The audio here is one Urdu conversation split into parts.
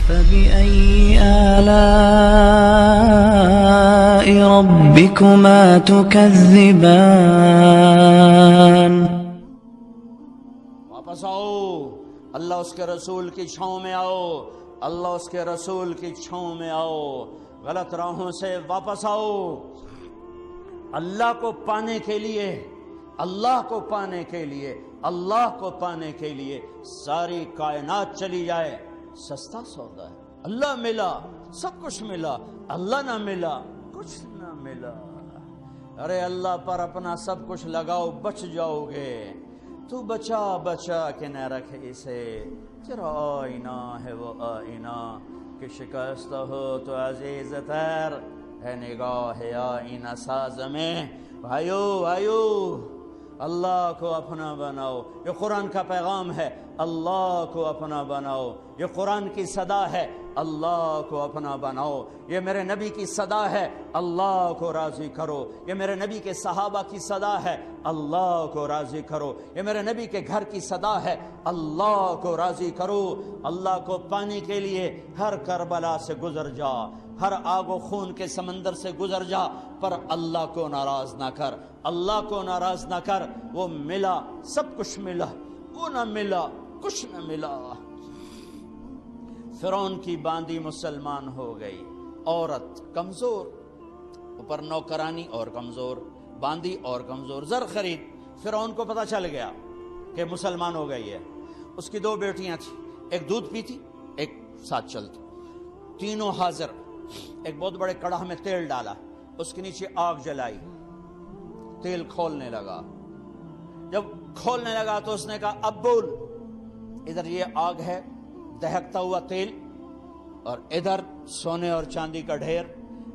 فبأي آلاء ربكما تكذبان واپس آؤ، اللہ اس کے رسول کی چھاؤں میں آؤ، اللہ اس کے رسول کی چھاؤں میں آؤ، غلط راہوں سے واپس آؤ۔ اللہ کو پانے کے لیے، اللہ کو پانے کے لیے، اللہ کو پانے کے لیے ساری کائنات چلی جائے، سستا سودا ہے۔ اللہ ملا سب کچھ ملا، اللہ نہ ملا کچھ نہ ملا۔ ارے اللہ پر اپنا سب کچھ لگاؤ، بچ جاؤ گے۔ تو بچا بچا کے نہ رکھ اسے، تیرا آئینہ ہے وہ آئینہ کہ شکست ہو تو عزیز تر ہے نگاہ آئینہ ساز میں۔ بھائیو بھائیو، اللہ کو اپنا بناؤ، یہ قرآن کا پیغام ہے، اللہ کو اپنا بناؤ۔ یہ قرآن کی صدا ہے، اللہ کو اپنا بناؤ۔ یہ میرے نبی کی صدا ہے، اللہ کو راضی کرو۔ یہ میرے نبی کے صحابہ کی صدا ہے، اللہ کو راضی کرو۔ یہ میرے نبی کے گھر کی صدا ہے، اللہ کو راضی کرو۔ اللہ کو پانے کے لیے ہر کربلا سے گزر جا، ہر آگ و خون کے سمندر سے گزر جا، پر اللہ کو ناراض نہ کر، اللہ کو ناراض نہ کر۔ وہ ملا سب کچھ ملا، وہ نہ ملا کچھ نہ ملا۔ فرعون کی باندی مسلمان ہو گئی، عورت کمزور، اوپر نوکرانی اور کمزور، باندی اور کمزور، زر خرید۔ فرعون کو پتہ چل گیا کہ مسلمان ہو گئی ہے۔ اس کی دو بیٹیاں تھیں، ایک دودھ پیتی ایک ساتھ چلتی، تینوں حاضر۔ ایک بہت بڑے کڑاہ میں تیل ڈالا، اس کے نیچے آگ جلائی، تیل کھولنے لگا۔ جب کھولنے لگا تو اس نے کہا اب بول، ادھر یہ آگ ہے، دہکتا ہوا تیل، اور ادھر سونے اور چاندی کا ڈھیر۔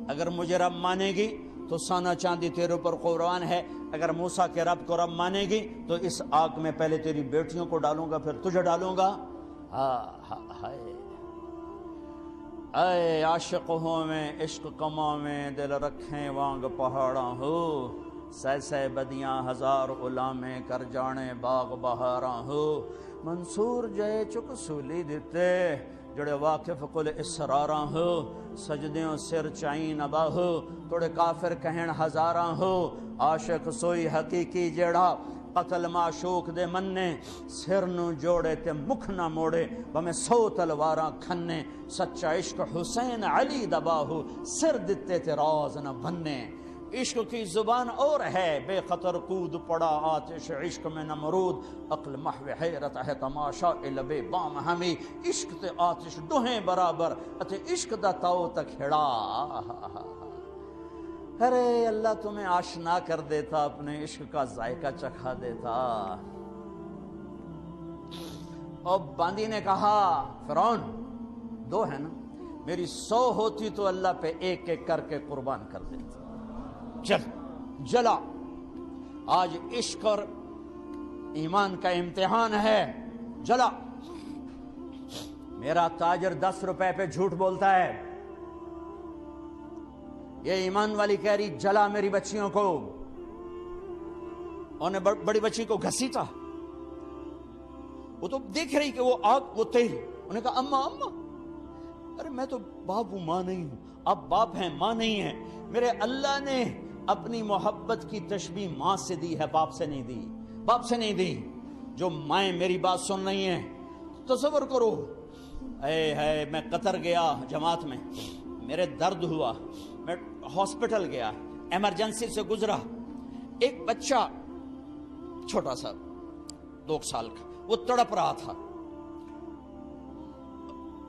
اگر مجھے رب مانے گی تو سونا چاندی تیرے اوپر قربان ہے، اگر موسیٰ کے رب کو رب مانے گی تو اس آگ میں پہلے تیری بیٹیوں کو ڈالوں گا، پھر تجھے ڈالوں گا۔ اے عاشق ہوں میں، عشق کما میں، دل رکھیں وانگ پہاڑاں ہو، سہ سہ بدیاں ہزار غلامیں کر جانے باغ بہاراں ہو۔ منصور جے چک سولی دیتے جڑے واقف کل اسراراں ہو، سجدیوں سر چائیں نبا ہو، توڑے کافر کہن ہزاراں ہو۔ عاشق سوئی حقیقی جیڑا قتل معشوق دے مننے، سر نو جوڑے تے مکھ نہ موڑے، بمیں 100 تلواراں کھنے۔ سچا عشق حسین علی دباہو، سر دتے تے راز نہ بننے۔ عشق کی زبان اور ہے، بے خطر کود پڑا آتش عشق میں نمرود، عقل محو حیرت ہے تماشا لبے بام ہمی۔ عشق تے آتش دوہیں برابر، اتے عشق دا تاؤ تک ہڑا۔ ارے اللہ تمہیں آشنا کر دیتا، اپنے عشق کا ذائقہ چکھا دیتا۔ اور باندی نے کہا فرعون دو ہے نا، میری 100 ہوتی تو اللہ پہ ایک ایک کر کے قربان کر دیتا۔ چل جلا، آج عشق اور ایمان کا امتحان ہے، جلا۔ میرا تاجر 10 روپے پہ جھوٹ بولتا ہے، یہ ایمان والی کہہ رہی جلا میری بچیوں کو۔ انہیں بڑی بچی کو گھسیٹا، وہ تو دیکھ رہی کہ وہ آگ وہ تیل۔ انہیں کہا اماں اماں، ارے میں تو باپ ہوں ماں نہیں ہوں، آپ باپ ہیں ماں نہیں ہیں۔ میرے اللہ نے اپنی محبت کی تشبیہ ماں سے دی ہے، باپ سے نہیں دی، باپ سے نہیں دی۔ جو مائیں میری بات سن رہی ہیں، تصور کرو، اے میں قطر گیا جماعت میں، میرے درد ہوا، میں ہاسپٹل گیا، ایمرجنسی سے گزرا، ایک بچہ چھوٹا سا 2 سال کا، وہ تڑپ رہا تھا،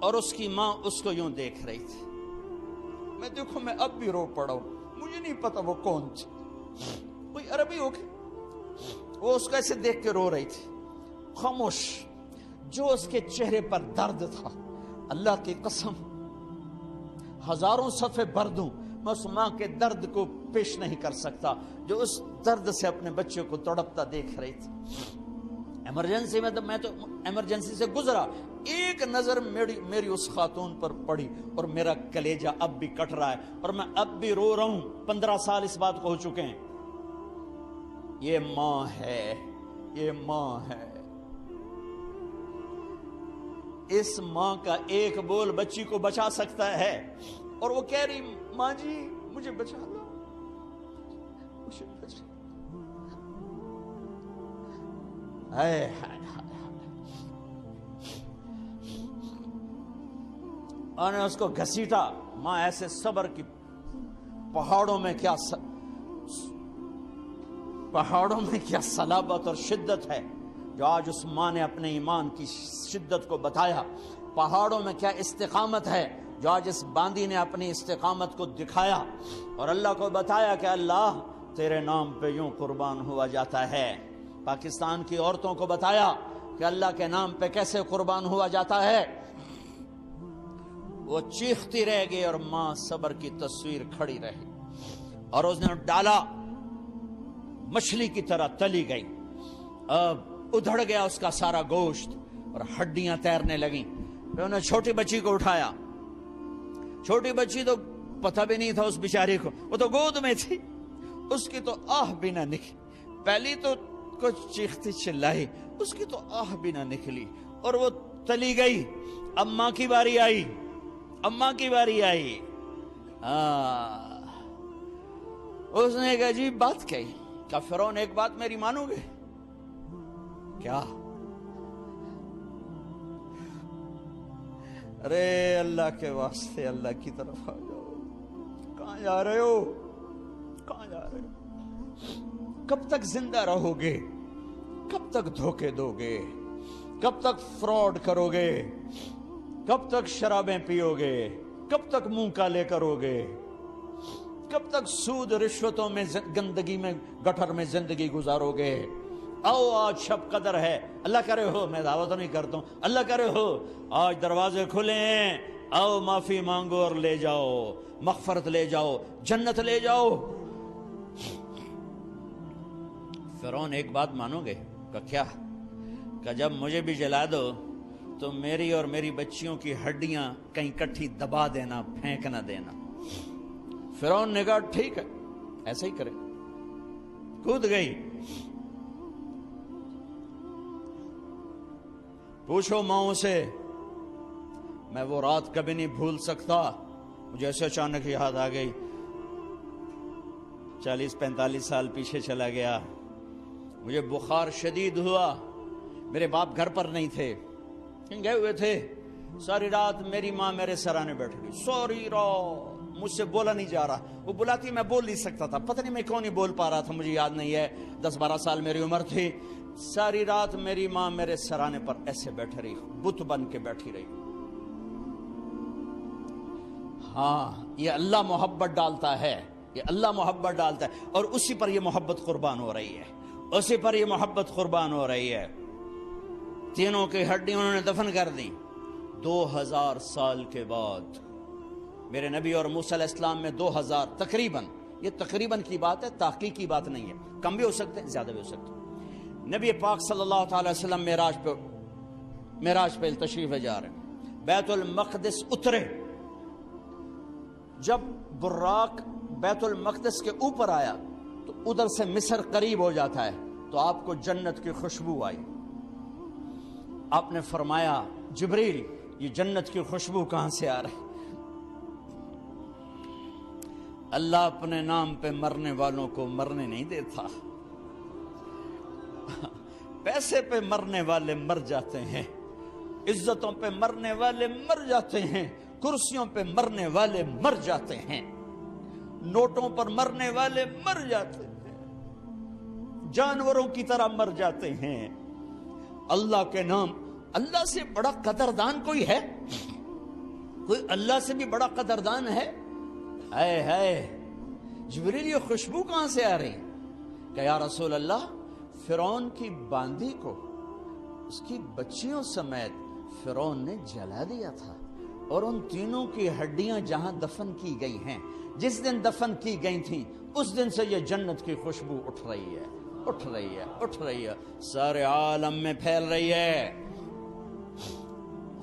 اور اس کی ماں اس کو یوں دیکھ رہی تھی۔ میں دیکھو میں اب بھی رو پڑا ہوں، مجھے نہیں پتا وہ کون تھی، کوئی عربی ہو گئی، وہ اس کو ایسے دیکھ کے رو رہی تھی، خاموش۔ جو اس کے چہرے پر درد تھا، اللہ کی قسم ہزاروں صفحے بھر دوں، میں اس ماں کے درد کو پیش نہیں کر سکتا جو اس درد سے اپنے بچے کو تڑپتا دیکھ رہی تھی۔ ایمرجنسی میں تو ایمرجنسی سے گزرا، ایک نظر میری اس خاتون پر پڑی اور میرا کلیجہ اب بھی کٹ رہا ہے، اور میں اب بھی رو رہا ہوں۔ 15 سال اس بات کو ہو چکے ہیں۔ یہ ماں ہے، یہ ماں ہے۔ اس ماں کا ایک بول بچی کو بچا سکتا ہے، اور وہ کہہ رہی ماں جی مجھے بچا لو، مجھے بچا۔ ہائے ہائے اور نے اس کو گھسیٹا۔ ماں ایسے صبر کی پہاڑوں میں کیا صلابت اور شدت ہے جو آج اس ماں نے اپنے ایمان کی شدت کو بتایا۔ پہاڑوں میں کیا استقامت ہے جو آج اس باندی نے اپنی استقامت کو دکھایا اور اللہ کو بتایا کہ اللہ تیرے نام پہ یوں قربان ہوا جاتا ہے۔ پاکستان کی عورتوں کو بتایا کہ اللہ کے نام پہ کیسے قربان ہوا جاتا ہے۔ وہ چیختی رہ گئی اور ماں صبر کی تصویر کھڑی رہی، اور اس نے ڈالا، مچھلی کی طرح تلی گئی، اب ادھڑ گیا اس کا سارا گوشت اور ہڈیاں تیرنے لگیں۔ پھر انہوں نے چھوٹی بچی کو اٹھایا۔ چھوٹی بچی تو پتہ بھی نہیں تھا اس بیچاری کو، وہ تو گود میں تھی، اس کی تو آہ بھی نہ نکلی۔ پہلی تو کچھ چیختی چلائی، اس کی تو آہ بھی نہ نکلی، اور وہ تلی گئی۔ اب ماں کی باری آئی، اماں کی باری آئی۔ اس نے ایک عجیب بات کہی، کہا فرعون ایک بات میری مانو گے؟ کیا؟ ارے اللہ کے واسطے اللہ کی طرف آ جاؤ، کہاں جا رہے ہو؟ کہاں جا رہے ہو؟ کب تک زندہ رہو گے؟ کب تک دھوکے دو گے؟ کب تک فراڈ کرو گے؟ کب تک شرابیں پیو گے؟ کب تک منہ کالے کرو گے؟ کب تک سود رشوتوں میں گندگی میں گٹر میں زندگی گزارو گے؟ آؤ آج شب قدر ہے، اللہ کرے ہو، میں دعوت نہیں کرتا ہوں، اللہ کرے ہو آج دروازے کھلے ہیں، آؤ معافی مانگو اور لے جاؤ، مغفرت لے جاؤ، جنت لے جاؤ۔ فرعون ایک بات مانو گے؟ کہ کیا؟ کہ جب مجھے بھی جلا دو تو میری اور میری بچیوں کی ہڈیاں کہیں کٹھی دبا دینا، پھینک نہ دینا۔ فرعون نے کہا ٹھیک ہے ایسا ہی کرے، کود گئی۔ پوچھو ماؤں سے، میں وہ رات کبھی نہیں بھول سکتا، مجھے ایسے اچانک یاد آ گئی، 40-45 سال پیچھے چلا گیا، مجھے بخار شدید ہوا، میرے باپ گھر پر نہیں تھے، کہیں گئے ہوئے تھے، ساری رات میری ماں میرے سرانے بیٹھ گئی، سوری رات مجھ سے بولا نہیں جا رہا، وہ بلاتی میں بول نہیں سکتا تھا، پتہ نہیں میں کیوں نہیں بول پا رہا تھا، مجھے یاد نہیں ہے، 10-12 سال میری عمر تھی، ساری رات میری ماں میرے سرانے پر ایسے بیٹھ رہی، بت بن کے بیٹھی رہی۔ ہاں یہ اللہ محبت ڈالتا ہے، یہ اللہ محبت ڈالتا ہے، اور اسی پر یہ محبت قربان ہو رہی ہے، اسی پر یہ محبت قربان ہو رہی ہے۔ تینوں کی ہڈیاں انہوں نے دفن کر دی۔ 2000 سال کے بعد میرے نبی اور موسیٰ علیہ السلام میں 2000 تقریباً، یہ تقریباً کی بات ہے، تحقیق کی بات نہیں ہے، کم بھی ہو سکتے ہیں زیادہ بھی ہو سکتے ہیں۔ نبی پاک صلی اللہ تعالی وسلم معراج پہ تشریف لے جا رہے ہیں، بیت المقدس اترے، جب براق بیت المقدس کے اوپر آیا تو ادھر سے مصر قریب ہو جاتا ہے، تو آپ کو جنت کی خوشبو آئی۔ آپ نے فرمایا جبریل یہ جنت کی خوشبو کہاں سے آ رہی؟ اللہ اپنے نام پہ مرنے والوں کو مرنے نہیں دیتا، پیسے پہ مرنے والے مر جاتے ہیں، عزتوں پہ مرنے والے مر جاتے ہیں، کرسیوں پہ مرنے والے مر جاتے ہیں، نوٹوں پر مرنے والے مر جاتے ہیں، جانوروں کی طرح مر جاتے ہیں۔ اللہ کے نام، اللہ سے بڑا قدردان کوئی ہے؟ کوئی اللہ سے بھی بڑا قدردان ہے؟ اے ہے جبریل یہ خوشبو کہاں سے آ رہی؟ کہ یا رسول اللہ فرعون کی باندی کو اس کی بچیوں سمیت فرعون نے جلا دیا تھا، اور ان تینوں کی ہڈیاں جہاں دفن کی گئی ہیں، جس دن دفن کی گئی تھیں اس دن سے یہ جنت کی خوشبو اٹھ رہی ہے، اٹھ رہی ہے، اٹھ رہی ہے، سارے عالم میں پھیل رہی ہے،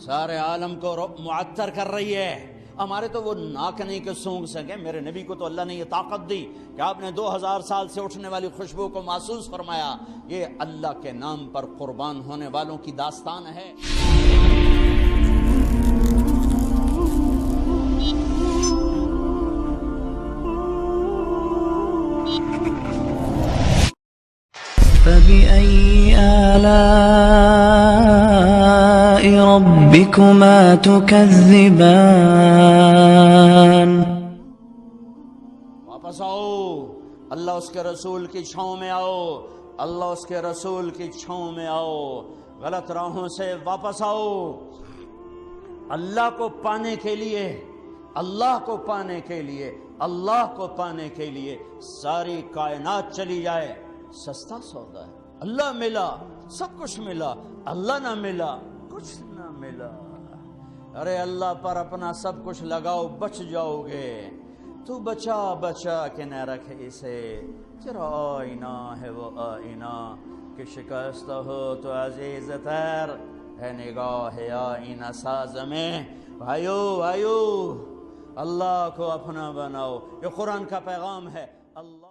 سارے عالم کو معطر کر رہی ہے۔ ہمارے تو وہ ناک نہیں کہ سونگ سکیں، میرے نبی کو تو اللہ نے یہ طاقت دی کہ آپ نے 2000 سال سے اٹھنے والی خوشبو کو محسوس فرمایا۔ یہ اللہ کے نام پر قربان ہونے والوں کی داستان ہے۔ آلاء ربكما تكذبان واپس آؤ، اللہ اس کے رسول کی چھاؤں میں آؤ، اللہ اس کے رسول کی چھاؤں میں آؤ، غلط راہوں سے واپس آؤ۔ اللہ کو پانے کے لیے، اللہ کو پانے کے لیے، اللہ کو پانے کے لیے ساری کائنات چلی جائے، سستا سودا ہے۔ اللہ ملا سب کچھ ملا، اللہ نہ ملا کچھ نہ ملا۔ ارے اللہ پر اپنا سب کچھ لگاؤ، بچ جاؤ گے۔ تو بچا بچا کے نہ رکھ اسے، تیرا آئینہ ہے وہ آئینہ کہ شکست ہو تو عزیز تر ہے نگاہ آئینہ ساز میں۔ بھائیو اللہ کو اپنا بناؤ، یہ قرآن کا پیغام ہے۔ اللہ